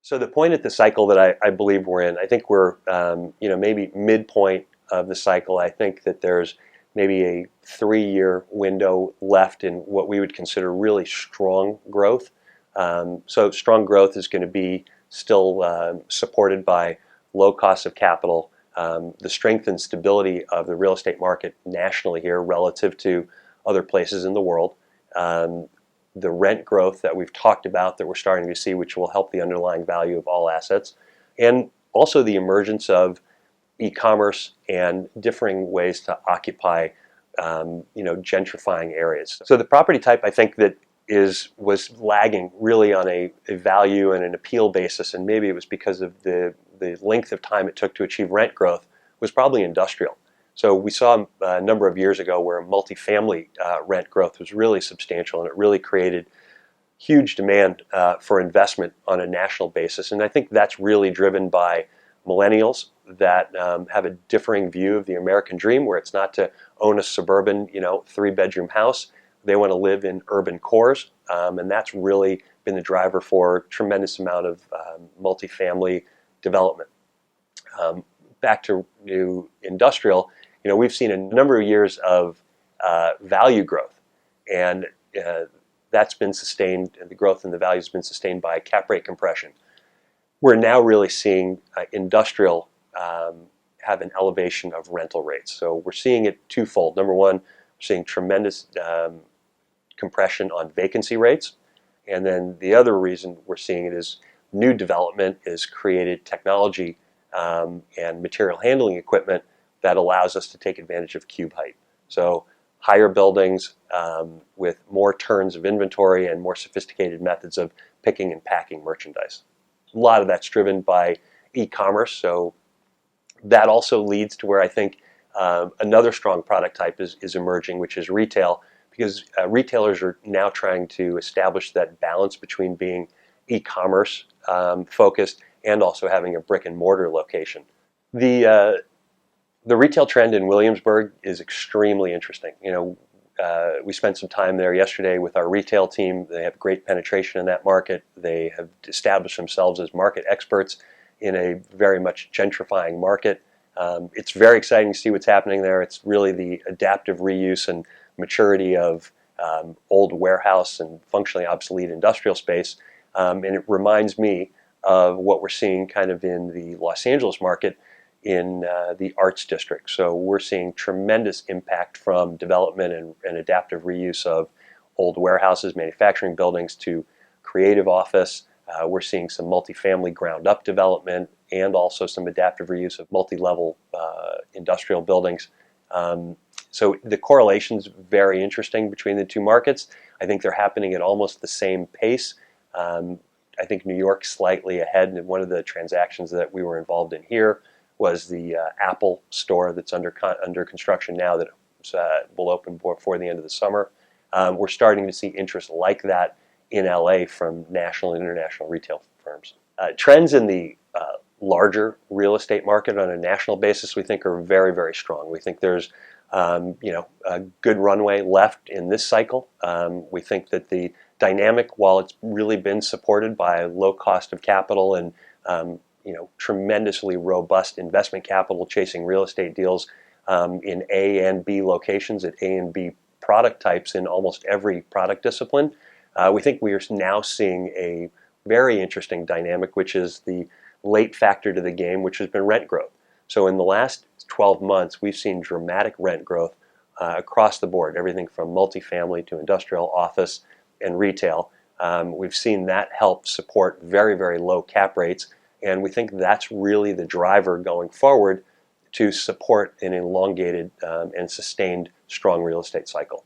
So the point at the cycle that I believe we're in, I think we're maybe midpoint of the cycle. I think that there's maybe a 3-year window left in what we would consider really strong growth. So strong growth is going to be still supported by low cost of capital, the strength and stability of the real estate market nationally here relative to other places in the world. The rent growth that we've talked about that we're starting to see, which will help the underlying value of all assets, and also the emergence of e-commerce and differing ways to occupy, gentrifying areas. So the property type I think that was lagging really on a value and an appeal basis, and maybe it was because of the length of time it took to achieve rent growth, was probably industrial. So we saw a number of years ago where multifamily rent growth was really substantial, and it really created huge demand for investment on a national basis. And I think that's really driven by millennials that have a differing view of the American dream, where it's not to own a suburban, 3-bedroom house. They want to live in urban cores, and that's really been the driver for a tremendous amount of multifamily development. Back to new industrial, we've seen a number of years of value growth, and that's been sustained, and the growth in the value has been sustained by cap rate compression. We're now really seeing industrial have an elevation of rental rates. So we're seeing it twofold. Number one, we're seeing tremendous compression on vacancy rates, and then the other reason we're seeing it is new development has created technology and material handling equipment that allows us to take advantage of cube height. So higher buildings with more turns of inventory and more sophisticated methods of picking and packing merchandise. A lot of that's driven by e-commerce, so that also leads to where I think another strong product type is emerging, which is retail, because retailers are now trying to establish that balance between being e-commerce focused and also having a brick and mortar location. The retail trend in Williamsburg is extremely interesting. We spent some time there yesterday with our retail team. They have great penetration in that market. They have established themselves as market experts in a very much gentrifying market. It's very exciting to see what's happening there. It's really the adaptive reuse and maturity of old warehouse and functionally obsolete industrial space. And it reminds me of what we're seeing kind of in the Los Angeles market in the arts district. So we're seeing tremendous impact from development and adaptive reuse of old warehouses, manufacturing buildings to creative office. We're seeing some multifamily ground up development and also some adaptive reuse of multi-level industrial buildings. So the correlation's very interesting between the two markets. I think they're happening at almost the same pace. I think New York's slightly ahead, and one of the transactions that we were involved in here was the Apple store that's under construction now that will open before the end of the summer. We're starting to see interest like that in LA from national and international retail firms. Trends in the larger real estate market on a national basis we think are very, very strong. We think there's a good runway left in this cycle. We think that the dynamic, while it's really been supported by low cost of capital and tremendously robust investment capital chasing real estate deals in A and B locations at A and B product types in almost every product discipline, we think we are now seeing a very interesting dynamic, which is the late factor to the game, which has been rent growth. So in the last 12 months, we've seen dramatic rent growth across the board, everything from multifamily to industrial, office, and retail. We've seen that help support very, very low cap rates, and we think that's really the driver going forward to support an elongated and sustained strong real estate cycle.